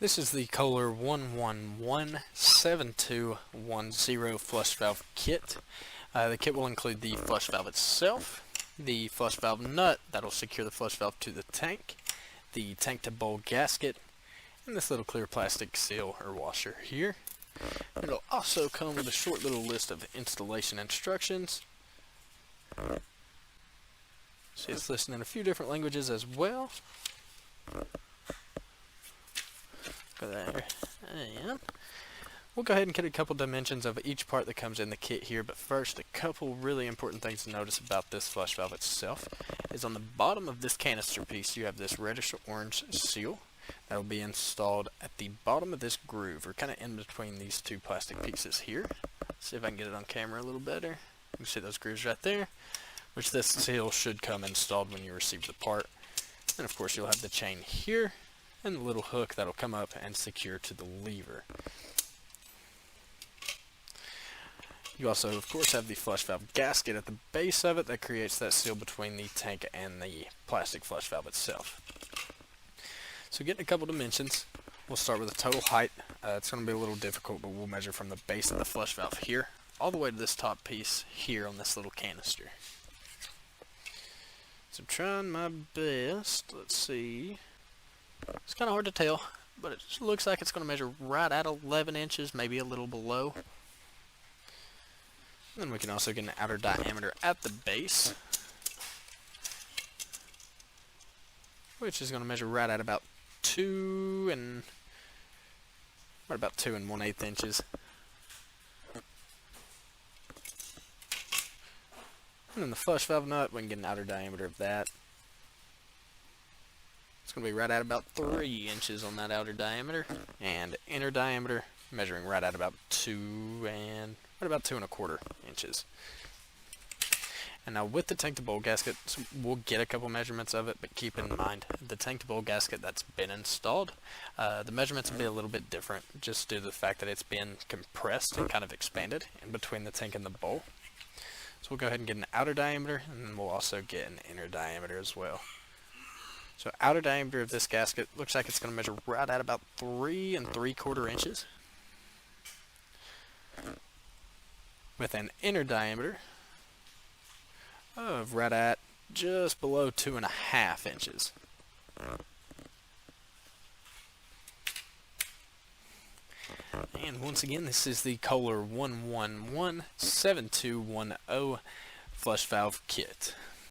This is the Kohler 1117210 flush valve kit. The kit will include the flush valve itself, the flush valve nut that'll secure the flush valve to the tank to bowl gasket, and this little clear plastic seal or washer here. It'll also come with a short little list of installation instructions. See, it's listed in a few different languages as well. Go there, and we'll go ahead and get a couple dimensions of each part that comes in the kit here, but first, a couple really important things to notice about this flush valve itself is on the bottom of this canister piece you have this reddish orange seal that will be installed at the bottom of this groove, or kind of in between these two plastic pieces here. See if I can get it on camera a little better. You can see those grooves right there, which this seal should come installed when you receive the part. And of course you'll have the chain here, and the little hook that'll come up and secure to the lever. You also, of course, have the flush valve gasket at the base of it that creates that seal between the tank and the plastic flush valve itself. So getting a couple dimensions, we'll start with the total height. It's going to be a little difficult, but we'll measure from the base of the flush valve here all the way to this top piece here on this little canister. So I'm trying my best. Let's see. It's kind of hard to tell, but it looks like it's going to measure right at 11 inches, maybe a little below. And then we can also get an outer diameter at the base, which is going to measure right at about 2 1/8 inches. And then the flush valve nut, we can get an outer diameter of that. It's going to be right at about 3 inches on that outer diameter, and inner diameter measuring right at about 2 1/4 inches. And now with the tank to bowl gasket, so we'll get a couple measurements of it, but keep in mind the tank to bowl gasket that's been installed, the measurements will be a little bit different just due to the fact that it's been compressed and kind of expanded in between the tank and the bowl. So we'll go ahead and get an outer diameter, and then we'll also get an inner diameter as well. So outer diameter of this gasket looks like it's going to measure right at about 3 3/4 inches. With an inner diameter of right at just below 2.5 inches. And once again, this is the Kohler 1117210 flush valve kit.